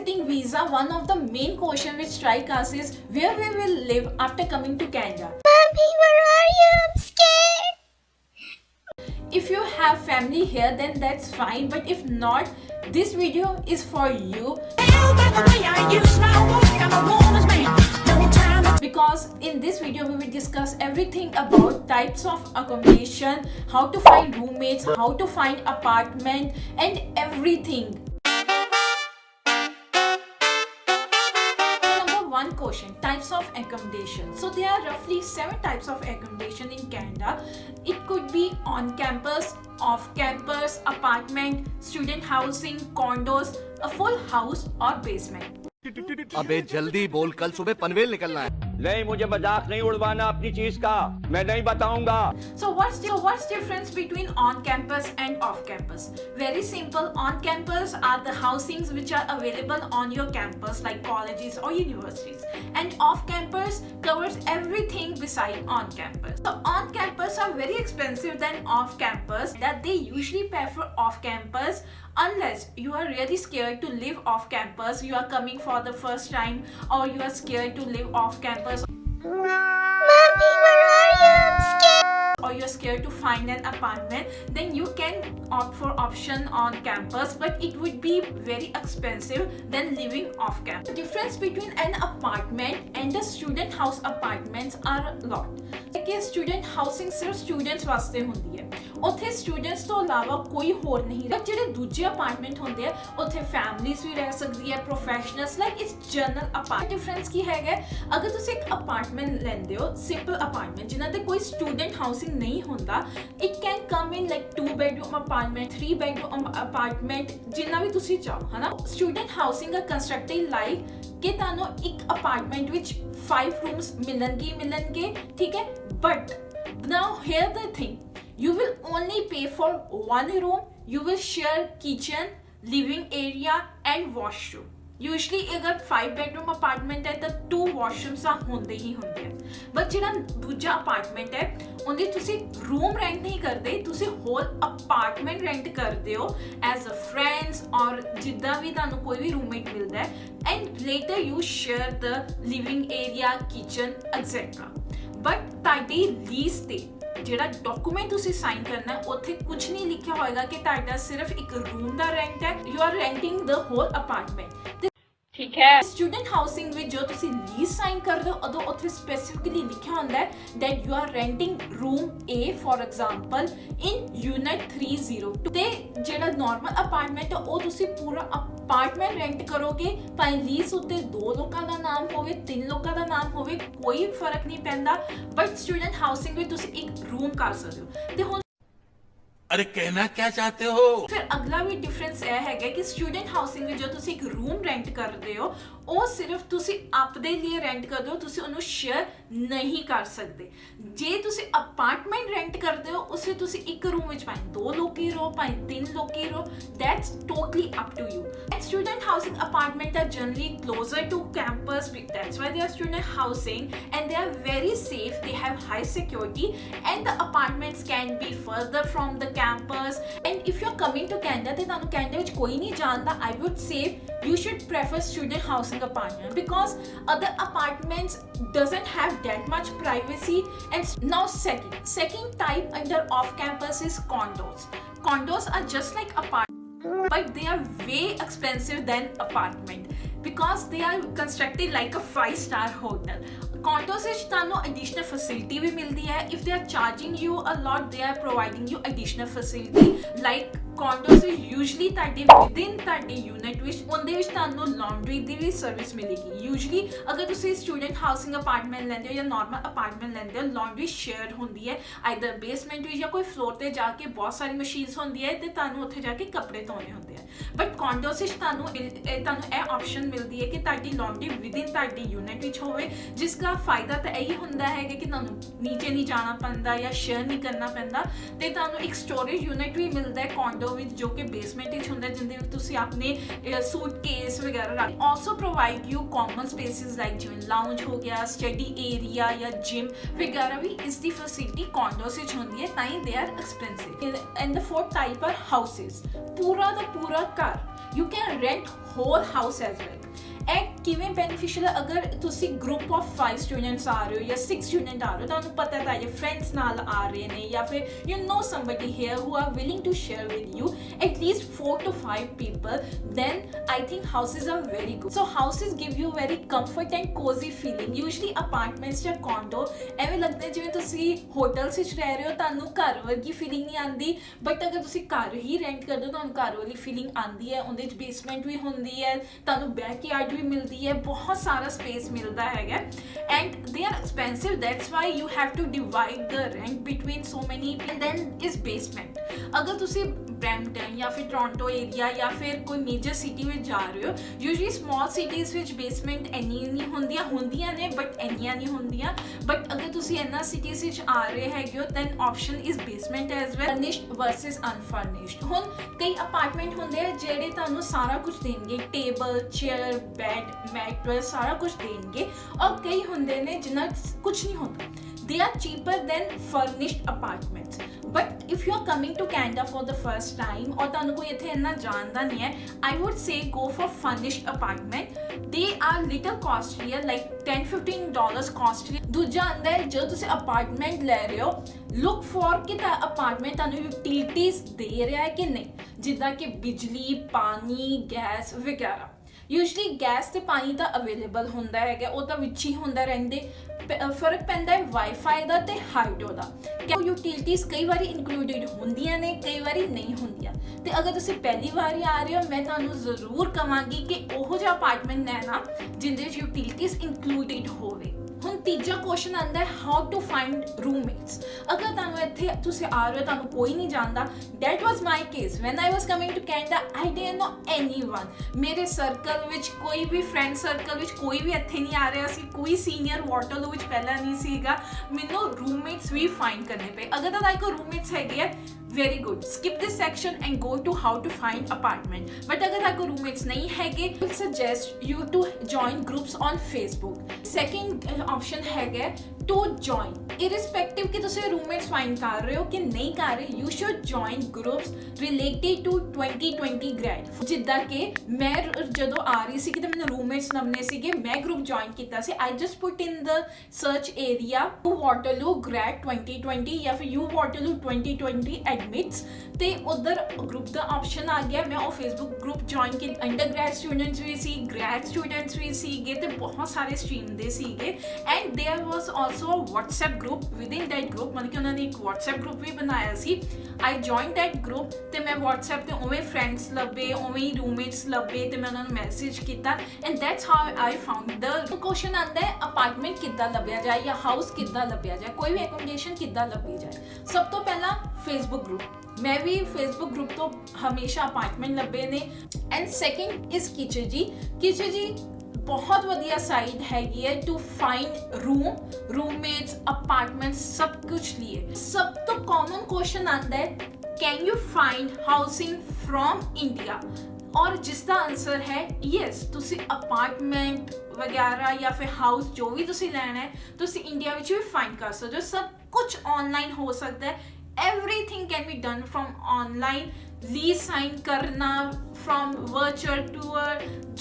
visiting visa, one of the main question which strike us is where we will live after coming to Canada. Mommy, where are you? I'm scared. If you have family here, then that's fine, but if not, this video is for you. Because in this video we will discuss everything about types of accommodation, how to find roommates, how to find apartment, and everything. One question, types of accommodation. So there are roughly 7 types of accommodation in Canada. It could be on campus, off campus, apartment, student housing, condos, a full house or basement. अबे जल्दी बोल, कल सुबह पनवेल निकलना है। नहीं, मुझे मजाक नहीं उड़वाना अपनी चीज का, मैं नहीं बताऊंगा। So what's difference between on campus and off campus? Very simple. On campus are the housings which are available on your campus like colleges or universities, and off campus covers everything beside on campus. So on campus are very expensive than off campus, that they usually prefer off campus unless you are really scared to live off campus, you are coming for the first time, or you are scared to live off campus. Mommy, where are you? I'm scared. Or you're scared to find an apartment, then you can opt for option on campus, but it would be very expensive than living off campus. The difference between an apartment and the student house apartments are a lot. ਕਿ student housing ਸਿਰਫ students ਵਾਸਤੇ ਹੁੰਦੀ ਹੈ, ਉੱਥੇ students ਤੋਂ ਇਲਾਵਾ ਕੋਈ ਹੋਰ ਨਹੀਂ। ਬਟ ਜਿਹੜੇ ਦੂਜੇ ਅਪਾਰਟਮੈਂਟ ਹੁੰਦੇ ਆ ਉੱਥੇ ਫੈਮਲੀਜ਼ ਵੀ ਰਹਿ ਸਕਦੀ ਹੈ, professionals, like it's general apartment. Difference ਕੀ ਹੈਗਾ, ਅਗਰ ਤੁਸੀਂ ਇੱਕ ਅਪਾਰਟਮੈਂਟ ਲੈਂਦੇ ਹੋ, ਸਿੰਪਲ ਅਪਾਰਟਮੈਂਟ ਜਿਨ੍ਹਾਂ ਤੇ ਕੋਈ ਸਟੂਡੈਂਟ ਹਾਊਸਿੰਗ ਨਹੀਂ ਹੁੰਦਾ, it can come in like 2 bedroom apartment, 3 bedroom apartment, ਜਿੰਨਾ ਵੀ ਤੁਸੀਂ ਚਾਹੋ, ਹਨਾ। ਸਟੂਡੈਂਟ ਹਾਊਸਿੰਗ ਆ ਕੰਸਟਰਕਟਿਡ ਲਾਈਕ ਕਿ ਤੁਹਾਨੂੰ ਇੱਕ ਅਪਾਰਟਮੈਂਟ ਵਿੱਚ 5 rooms ਮਿਲਣਗੇ, ਠੀਕ ਹੈ। But now here the thing, you will only pay for 1 room, you will share kitchen, living area and washroom. Usually अगर 5 bedroom apartment है तो 2 washrooms ਤਾਂ ਹੁੰਦੇ ਹੀ ਹੁੰਦੇ ਆ। ਬਟ ਜਿਹੜਾ ਦੂਜਾ ਅਪਾਰਟਮੈਂਟ ਹੈ ਉਹਦੇ ਤੁਸੀਂ ਰੂਮ ਰੈਂਟ ਨਹੀਂ ਕਰਦੇ, ਤੁਸੀਂ ਹੋਲ ਅਪਾਰਟਮੈਂਟ ਰੈਂਟ ਕਰਦੇ ਹੋ ਐਜ਼ ਅ ਫਰੈਂਡਸ, ਔਰ ਜਿੱਦਾਂ ਵੀ ਤੁਹਾਨੂੰ ਕੋਈ ਵੀ ਰੂਮਮੇਟ ਮਿਲਦਾ ਹੈ, and later you share the living area, kitchen etcetera. But ਤੁਹਾਡੀ ਲੀਜ਼ ਤੇ ਜਿਹੜਾ ਡਾਕੂਮੈਂਟ ਤੁਸੀਂ ਸਾਈਨ ਕਰਨਾ ਹੈ ਉੱਥੇ ਕੁਝ ਨਹੀਂ ਲਿਖਿਆ ਹੋਏਗਾ ਕਿ ਤੁਹਾਡਾ ਸਿਰਫ ਇੱਕ ਰੂਮ ਦਾ ਰੈਂਟ ਹੈ, you are renting the whole apartment, ਠੀਕ ਹੈ। ਸਟੂਡੈਂਟ ਹਾਊਸਿੰਗ ਵਿੱਚ ਜੋ ਤੁਸੀਂ ਲੀਜ਼ ਸਾਈਨ ਕਰਦੇ ਹੋ ਉਦੋਂ ਉੱਥੇ ਸਪੈਸੀਫਿਕਲੀ ਲਿਖਿਆ ਹੁੰਦਾ ਹੈ that you are renting room A for example in unit 302। ਤੇ ਜਿਹੜਾ ਨਾਰਮਲ ਅਪਾਰਟਮੈਂਟ ਹੈ ਉਹ ਤੁਸੀਂ ਪੂਰਾ ਅਪਾਰਟਮੈਂਟ ਰੈਂਟ ਕਰੋਗੇ, ਭਾਵੇਂ ਲੀਜ਼ ਉੱਤੇ 2 ਲੋਕਾਂ ਦਾ ਨਾਮ ਹੋਵੇ, 3 ਲੋਕਾਂ ਦਾ ਨਾਮ ਹੋਵੇ, ਕੋਈ ਫਰਕ ਨਹੀਂ ਪੈਂਦਾ। ਬਟ ਸਟੂਡੈਂਟ ਹਾਊਸਿੰਗ ਵਿੱਚ ਤੁਸੀਂ ਇੱਕ ਰੂਮ ਕਰ ਸਕਦੇ ਹੋ। ਤੇ ਹੁਣ अरे कहना क्या चाहते हो? ਫਿਰ ਅਗਲਾ ਵੀ ਡਿਫਰੈਂਸ ਇਹ ਹੈਗਾ ਕਿ ਸਟੂਡੈਂਟ ਹਾਊਸਿੰਗ ਵਿੱਚ ਜੋ ਤੁਸੀਂ ਇੱਕ ਰੂਮ ਰੈਂਟ ਕਰਦੇ ਹੋ ਉਹ ਸਿਰਫ ਤੁਸੀਂ ਆਪਦੇ ਲਈ ਰੈਂਟ ਕਰਦੇ ਹੋ, ਤੁਸੀਂ ਉਹਨੂੰ ਸ਼ੇਅਰ ਨਹੀਂ ਕਰ ਸਕਦੇ। ਜੇ ਤੁਸੀਂ ਅਪਾਰਟਮੈਂਟ ਰੈਂਟ ਕਰਦੇ ਹੋ ਉਸ ਵਿੱਚ ਤੁਸੀਂ ਇੱਕ ਰੂਮ ਵਿੱਚ ਭਾਵੇਂ 2 ਲੋਕੀ ਰਹੋ, ਭਾਵੇਂ 3 ਲੋਕੀ ਰਹੋ, that's totally up to you. And student housing apartment are generally closer to campus, that's why they are student housing, and they are very safe, they have high security, and the apartments can be further from the campus. And if you're coming to Canada ਤੇ ਤੁਹਾਨੂੰ Canada ਵਿੱਚ ਕੋਈ ਨਹੀਂ ਜਾਣਦਾ, I would say you should prefer student housing apartment because other apartments doesn't have that much privacy. And now second type under off campus is condos. Condos are just like apartments, but they are way expensive than apartment because they are constructed like a 5-star hotel. Condos ਵਿੱਚ ਤੁਹਾਨੂੰ additional facility ਵੀ ਮਿਲਦੀ ਹੈ। if they are charging you a lot, they are providing you additional facility like condos ਵਿੱਚ usually ਤੁਹਾਡੇ within ਤੁਹਾਡੇ unit ਵਿੱਚ ਉਹਦੇ ਵਿੱਚ ਤੁਹਾਨੂੰ laundry ਦੀ ਵੀ ਸਰਵਿਸ ਮਿਲੇਗੀ। usually ਅਗਰ ਤੁਸੀਂ student housing apartment ਲੈਂਦੇ ਹੋ ਜਾਂ normal apartment ਲੈਂਦੇ ਹੋ, laundry shared ਹੁੰਦੀ ਹੈ either basement ਵਿੱਚ ਜਾਂ ਕੋਈ floor ਤੇ ਜਾ ਕੇ ਬਹੁਤ ਸਾਰੀ machines ਹੁੰਦੀ ਹੈ ਤੇ ਤੁਹਾਨੂੰ ਉੱਥੇ ਜਾ ਕੇ ਕੱਪੜੇ ਧੋਣੇ ਹੁੰਦੇ ਆ। ਬਟ condos ਵਿੱਚ ਤੁਹਾਨੂੰ ਇਹ ਆਪਸ਼ਨ ਮਿਲਦੀ ਹੈ ਕਿ ਤੁਹਾਡੀ laundry within ਤੁਹਾਡੀ unit ਵਿੱਚ ਹੋਵੇ, ਜਿਸ ਦਾ ਫਾਇਦਾ ਤਾਂ ਇਹੀ ਹੁੰਦਾ ਹੈ ਕਿ ਤੁਹਾਨੂੰ ਨੀਚੇ ਨਹੀਂ ਜਾਣਾ ਪੈਂਦਾ ਜਾਂ ਸ਼ੇਅਰ ਨਹੀਂ ਕਰਨਾ ਪੈਂਦਾ, ਤੇ ਤੁਹਾਨੂੰ ਇੱਕ ਸਟੋਰੇਜ ਯੂਨਿਟ ਵੀ ਮਿਲਦਾ ਹੈ ਕੋਂਡੋ ਵਿੱਚ ਜੋ ਕਿ ਬੇਸਮੈਂਟ ਵਿੱਚ ਹੁੰਦਾ, ਜਿੰਦੇ ਵਿੱਚ ਤੁਸੀਂ ਆਪਣੇ ਸੂਟਕੇਸ ਵਗੈਰਾ ਰੱਖ। Also provide you common spaces like ਜਿਵੇਂ ਲਾਉਂਜ ਹੋ ਗਿਆ, ਸਟੱਡੀ ਏਰੀਆ ਜਾਂ ਜਿਮ ਵਗੈਰਾ ਵੀ ਇਸ ਦੀ ਫੈਸਿਲਿਟੀ ਕੋਂਡੋਸ ਵਿੱਚ ਹੁੰਦੀ ਹੈ, ਤਾਂ ਹੀ they are expensive. And the 4th type are houses, ਪੂਰਾ ਦਾ ਪੂਰਾ ਘਰ you can rent whole house as well. ਇਹ ਕਿਵੇਂ ਬੈਨੀਫੀਸ਼ੀਅਲ ਹੈ ਅਗਰ ਤੁਸੀਂ ਗਰੁੱਪ ਆਫ 5 ਸਟੂਡੈਂਟਸ ਆ ਰਹੇ ਹੋ ਜਾਂ 6 ਸਟੂਡੈਂਟ ਆ ਰਹੇ ਹੋ, ਤੁਹਾਨੂੰ ਪਤਾ ਤਾਂ ਹੈ ਫਰੈਂਡਸ ਨਾਲ ਆ ਰਹੇ ਨੇ ਜਾਂ ਫਿਰ you know somebody here who are willing to share with you at least 4 to 5 people, then I think houses are very good. So houses give you very comfort and cozy feeling. Usually apartments ਜਾਂ condo ਐਵੇਂ ਲੱਗਦਾ ਜਿਵੇਂ ਤੁਸੀਂ hotels ਵਿੱਚ ਰਹਿ ਰਹੇ ਹੋ, ਤੁਹਾਨੂੰ ਘਰ ਵਰਗੀ ਫੀਲਿੰਗ ਨਹੀਂ ਆਉਂਦੀ, ਬਟ ਅਗਰ ਤੁਸੀਂ ਘਰ ਹੀ ਰੈਂਟ ਕਰਦੇ ਹੋ ਤੁਹਾਨੂੰ ਘਰ ਵਾਲੀ ਫੀਲਿੰਗ ਆਉਂਦੀ ਹੈ। ਉਹਦੇ 'ਚ ਬੇਸਮੈਂਟ ਵੀ ਹੁੰਦੀ ਹੈ, ਤੁਹਾਨੂੰ ਬੈਕਯਾਰਡ ਵੀ ਮਿਲਦੀ ਹੈ, ਬਹੁਤ ਸਾਰਾ ਸਪੇਸ ਮਿਲਦਾ ਹੈਗਾ and they are expensive, that's why you have to divide the rent between so many and then is basement. ਅਗਰ ਤੁਸੀਂ ਬਰੈਂਪਟਨ ਜਾਂ ਫਿਰ ਟੋਰਾਂਟੋ ਏਰੀਆ ਜਾਂ ਫਿਰ ਕੋਈ ਮੇਜਰ ਸਿਟੀ ਵਿੱਚ ਜਾ ਰਹੇ ਹੋ, ਯੂਜਲੀ ਸਮਾਲ ਸਿਟੀਜ਼ ਵਿੱਚ ਬੇਸਮੈਂਟ ਇੰਨੀ ਨਹੀਂ ਹੁੰਦੀਆਂ ਨੇ ਬਟ ਇੰਨੀਆਂ ਨਹੀਂ ਹੁੰਦੀਆਂ, ਬਟ ਅਗਰ ਤੁਸੀਂ ਇਹਨਾਂ ਸਿਟੀਜ਼ ਵਿੱਚ ਆ ਰਹੇ ਹੈਗੇ ਹੋ then option is basement as well, furnished versus unfurnished. ਹੁਣ ਕਈ ਅਪਾਰਟਮੈਂਟ ਹੁੰਦੇ ਆ ਜਿਹੜੇ ਤੁਹਾਨੂੰ ਸਾਰਾ ਕੁਝ ਦੇਣਗੇ, ਟੇਬਲ ਚੇਅਰ ਬੈਡ ਮੈਟਰਸ ਸਾਰਾ ਕੁਝ ਦੇਣਗੇ, ਔਰ ਕਈ ਹੁੰਦੇ ਨੇ ਜਿਨ੍ਹਾਂ ਕੁਝ ਨਹੀਂ ਹੁੰਦਾ। They are cheaper than furnished apartments. But if you are coming to Canada for the first time और ਤੁਹਾਨੂੰ ਕੋਈ ਇੱਥੇ ਇੰਨਾ ਜਾਣਦਾ ਨਹੀਂ ਹੈ, I would say go for furnished apartment. They are little costlier, like $10-15 costly. ਦੂਜਾ ਆਂਦਾ ਹੈ ਜਦੋਂ ਤੁਸੀਂ ਅਪਾਰਟਮੈਂਟ ਲੈ ਰਹੇ ਹੋ, look for ਕਿ ਤਾਂ ਅਪਾਰਟਮੈਂਟ ਤੁਹਾਨੂੰ ਯੂਟਿਲਿਟੀਜ਼ ਦੇ ਰਿਹਾ ਹੈ ਕਿ ਨਹੀਂ, ਜਿੱਦਾਂ ਕਿ ਬਿਜਲੀ, ਪਾਣੀ, ਗੈਸ ਵਗੈਰਾ। ਯੂਜਲੀ ਗੈਸ ਤੇ ਪਾਣੀ ਤਾਂ ਅਵੇਲੇਬਲ ਹੁੰਦਾ ਹੈਗਾ, ਉਹ ਤਾਂ ਵਿੱਚ ਹੀ ਹੁੰਦਾ ਰਹਿੰਦੇ। ਫਰਕ ਪੈਂਦਾ ਹੈ ਵਾਈਫਾਈ ਦਾ ਤੇ ਹਾਈਡੋ ਦਾ। ਯੂਟਿਲਿਟੀਜ਼ ਕਈ ਵਾਰੀ ਇਨਕਲੂਡਡ ਹੁੰਦੀਆਂ ਨੇ, ਕਈ ਵਾਰੀ ਨਹੀਂ ਹੁੰਦੀਆਂ। ਤੇ ਅਗਰ ਤੁਸੀਂ ਪਹਿਲੀ ਵਾਰੀ ਆ ਰਹੇ ਹੋ, ਮੈਂ ਤੁਹਾਨੂੰ ਜ਼ਰੂਰ ਕਹਾਂਗੀ ਕਿ ਉਹੋ ਜਿਹਾ ਅਪਾਰਟਮੈਂਟ ਲੈਣਾ ਜਿਹਦੇ ਵਿੱਚ ਯੂਟਿਲਿਟੀਜ਼ ਇਨਕਲੂਡਡ ਹੋਵੇ। ਹੁਣ ਤੀਜਾ ਕੁਐਸਚਨ ਆਉਂਦਾ ਹੈ ਹਾਊ ਟੂ ਫਾਈਂਡ ਰੂਮਮੇਟਸ। ਅਗਰ ਤੁਹਾਨੂੰ ਇੱਥੇ ਤੁਸੀਂ ਆ ਰਹੇ ਹੋ, ਤੁਹਾਨੂੰ ਕੋਈ ਨਹੀਂ ਜਾਣਦਾ, that was my case when I was coming to Canada, I didn't know anyone. ਮੇਰੇ ਸਰਕਲ ਵਿੱਚ ਕੋਈ ਵੀ ਫਰੈਂਡ ਸਰਕਲ ਵਿੱਚ ਕੋਈ ਵੀ ਇੱਥੇ ਨਹੀਂ ਆ ਰਿਹਾ ਸੀ, ਕੋਈ ਸੀਨੀਅਰ ਵਾਟਰਲੂ ਵਿੱਚ ਪਹਿਲਾਂ ਨਹੀਂ ਸੀਗਾ, ਮੈਨੂੰ ਰੂਮਮੇਟਸ ਵੀ ਫਾਈਂਡ ਕਰਨੇ ਪਏ। ਅਗਰ ਤੁਹਾਡੇ ਕੋਲ ਰੂਮਮੇਟਸ ਹੈਗੇ ਆ, very good, skip this section and go to how to find apartment. But agar aapko roommates nahi hege, I will suggest you to join groups on Facebook. Second option hege to join, irrespective ki tusi roommates find kar rahe ho ki nahi kar rahe, you should join groups related to 2020 grad. ਜਿੱਦਾਂ ਕਿ ਮੈਂ ਜਦੋਂ ਆ ਰਹੀ ਸੀ ਕਿ ਤੇ ਮੈਨੂੰ roommates ਲੱਭਨੇ ਸੀਗੇ, ਮੈਂ group join ਕੀਤਾ ਸੀ। I just put in the search area U Waterloo grad 2020 ਜਾਂ ਫਿਰ U Waterloo 2020 admits, ਤੇ ਉਧਰ group ਦਾ ਆਪਸ਼ਨ ਆ ਗਿਆ। ਮੈਂ ਉਹ Facebook group join ਕੀਤਾ, ਅੰਡਰਗ੍ਰੈਡ ਸਟੂਡੈਂਟਸ ਵੀ ਸੀ, ਗ੍ਰੈਡ ਸਟੂਡੈਂਟਸ ਵੀ ਸੀਗੇ ਤੇ ਬਹੁਤ ਸਾਰੇ ਸਟਰੀਮ ਦੇ ਸੀਗੇ। And there was also a WhatsApp group within that group, ਮਤਲਬ ਕਿ ਉਹਨਾਂ ਨੇ ਇੱਕ WhatsApp group ਵੀ ਬਣਾਇਆ ਸੀ। I joined that group ਤੇ ਮੈਂ WhatsApp ਤੇ ਉਵੇਂ ਫਰੈਂਡਸ ਲੱਭੇ, ਉਵੇਂ ਹੀ ਰੂਮਮੇਟਸ ਲੱਭੇ ਤੇ ਮੈਂ ਉਹਨਾਂ ਨੂੰ ਮੈਸੇਜ ਕੀਤਾ and that's how I found the question ਆਂਦਾ ਹੈ ਅਪਾਰਟਮੈਂਟ ਕਿੱਦਾਂ ਲੱਭਿਆ ਜਾਏ ਜਾਂ ਹਾਊਸ ਕਿੱਦਾਂ ਲੱਭਿਆ ਜਾਏ, ਕੋਈ ਵੀ ਐਕੋਮੋਡੇਸ਼ਨ ਕਿੱਦਾਂ ਲੱਭੀ ਜਾਏ। ਸਭ ਤੋਂ ਪਹਿਲਾਂ Facebook group, ਮੈਂ ਵੀ Facebook group ਤੋਂ ਹਮੇਸ਼ਾ ਅਪਾਰਟਮੈਂਟ ਲੱਭੇ ਨੇ। ਐਂਡ ਸੈਕਿੰਡ ਇਜ਼ ਕਿਚਜੀ ਬਹੁਤ ਵਧੀਆ ਸਾਈਟ ਹੈਗੀ ਹੈ ਟੂ ਫਾਈਂਡ ਰੂਮਮੇਟਸ, ਅਪਾਰਟਮੈਂਟਸ, ਸਭ ਕੁਛ ਲਈ। ਸਭ ਤੋਂ ਕਾਮਨ ਕੁਐਸਚਨ ਆਂਦਾ ਹੈ can you find housing from India, ਔਰ ਜਿਸ ਦਾ ਆਨਸਰ ਹੈ ਯੈਸ, ਤੁਸੀਂ ਅਪਾਰਟਮੈਂਟ ਵਗੈਰਾ ਜਾਂ ਫਿਰ ਹਾਊਸ ਜੋ ਵੀ ਤੁਸੀਂ ਲੈਣਾ ਹੈ ਤੁਸੀਂ ਇੰਡੀਆ ਵਿੱਚ ਵੀ ਫਾਈਂਡ ਕਰ ਸਕਦੇ ਹੋ। ਸਭ ਕੁਛ ਆਨਲਾਈਨ ਹੋ ਸਕਦਾ ਹੈ, everything can be done from online, lease sign करना from virtual tour,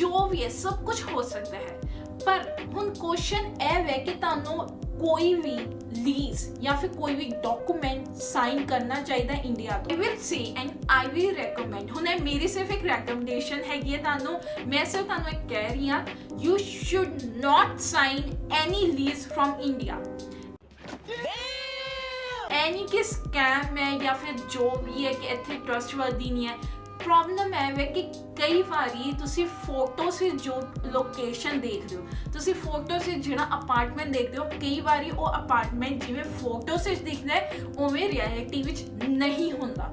जो भी है सब कुछ हो सकता है। पर ਹੁਣ क्वेश्चन ਇਹ ਹੈ ਕਿ ਤੁਹਾਨੂੰ ਕੋਈ ਵੀ ਲੀਜ਼ ਜਾਂ ਫਿਰ ਕੋਈ ਵੀ ਡਾਕੂਮੈਂਟ ਸਾਈਨ ਕਰਨਾ ਚਾਹੀਦਾ ਇੰਡੀਆ ਤੋਂ। I will say and I will recommend, ਹੁਣ ਇਹ ਮੇਰੀ ਸਿਰਫ ਇੱਕ ਰეკਮੈਂਡੇਸ਼ਨ ਹੈਗੀ ਹੈ ਤੁਹਾਨੂੰ, ਮੈਂ ਸਿਰਫ ਤੁਹਾਨੂੰ ਇਹ ਕਹਿ ਰਹੀ ਹਾਂ, you should not sign any lease from India। ਐਨੀ ਕਿ ਸਕੈਮ ਹੈ ਜਾਂ ਫਿਰ ਜੋ ਵੀ ਹੈ ਕਿ ਇੱਥੇ ਟਰਸਟਵਰਦੀ ਨਹੀਂ ਹੈ। ਪ੍ਰੋਬਲਮ ਇਹ ਹੈ ਕਿ ਕਈ ਵਾਰੀ ਤੁਸੀਂ ਫੋਟੋਸ ਵਿੱਚ ਜੋ ਲੋਕੇਸ਼ਨ ਦੇਖਦੇ ਹੋ, ਤੁਸੀਂ ਫੋਟੋਸ ਵਿੱਚ ਜਿਹੜਾ ਅਪਾਰਟਮੈਂਟ ਦੇਖਦੇ ਹੋ, ਕਈ ਵਾਰੀ ਉਹ ਅਪਾਰਟਮੈਂਟ ਜਿਵੇਂ ਫੋਟੋਸ ਵਿੱਚ ਦਿਖਦਾ ਹੈ ਉਵੇਂ ਰਿਐਲਿਟੀ ਵਿੱਚ ਨਹੀਂ ਹੁੰਦਾ।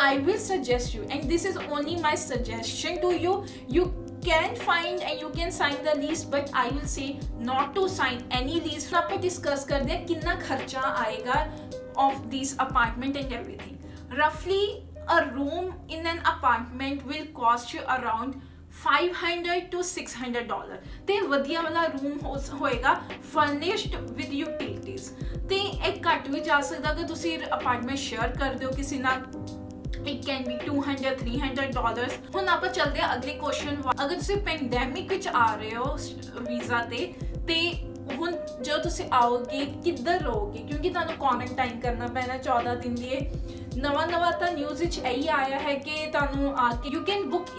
I will suggest you, and this is only my suggestion to you, you can find and you can sign the lease, but I will say not to sign any lease। फिर ਆਪਾਂ discuss करते हैं कितना खर्चा आएगा of this apartment and everything. Roughly a room in an apartment will cost you around $500 to $600 ਤੇ ਵਧੀਆ ਵਾਲਾ ਰੂਮ ਹੋਏਗਾ furnished with utilities। ਤੇ ਇਹ ਘੱਟ ਵੀ ਜਾ ਸਕਦਾ ਕਿ ਤੁਸੀਂ ਅਪਾਰਟਮੈਂਟ ਸ਼ੇਅਰ ਕਰਦੇ ਹੋ ਕਿਸੇ ਨਾਲ, It can be $200-300। ਹੁਣ ਆਪਾਂ ਚੱਲਦੇ ਆ ਅਗਲੇ ਕੁਐਸਚਨ। ਅਗਰ ਤੁਸੀਂ ਪੈਂਡੈਮਿਕ ਵਿੱਚ ਆ ਰਹੇ ਹੋ ਵੀਜ਼ਾ ਤੇ ਹੁਣ ਜਦੋਂ ਤੁਸੀਂ ਆਓਗੇ ਕਿੱਧਰ ਰਹੋਗੇ, ਕਿਉਂਕਿ ਤੁਹਾਨੂੰ ਕੁਆਰੰਟਾਈਨ ਕਰਨਾ ਪੈਣਾ 14 ਦਿਨ ਲਈ। ਨਵਾਂ ਤਾਂ ਨਿਊਜ਼ ਵਿੱਚ ਇਹੀ ਆਇਆ ਹੈ ਕਿ ਤੁਹਾਨੂੰ ਆ ਕੇ ਯੂ ਕੈਨ ਬੁੱਕ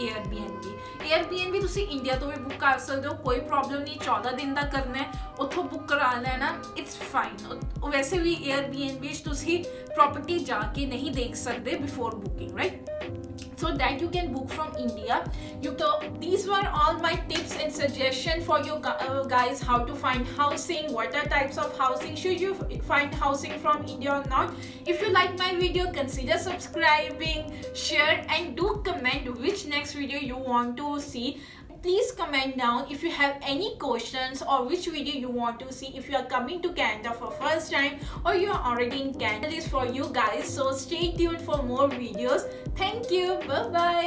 Airbnb ਤੁਸੀਂ ਇੰਡੀਆ ਤੋਂ ਵੀ ਬੁੱਕ ਕਰ ਸਕਦੇ ਹੋ, ਕੋਈ ਪ੍ਰੋਬਲਮ ਨਹੀਂ। 14 ਦਿਨ ਦਾ ਕਰਨਾ ਹੈ, ਉੱਥੋਂ ਬੁੱਕ ਕਰਾ ਲੈਣਾ, ਇਟਸ ਫਾਈਨ। ਵੈਸੇ ਵੀ Airbnb ਵਿੱਚ ਤੁਸੀਂ ਪ੍ਰੋਪਰਟੀ ਜਾ ਕੇ ਨਹੀਂ ਦੇਖ ਸਕਦੇ before booking, right? So that you can book from India. These were all my tips and suggestions for you guys, how to find housing, what are types of housing, should you find housing from India or not. If you like my video, consider subscribing, share, and do comment which next video you want to see. Please comment down if you have any questions or which video you want to see. If you are coming to Canada for first time or you are already in Canada, this is for you guys. So stay tuned for more videos. Thank you. Bye bye.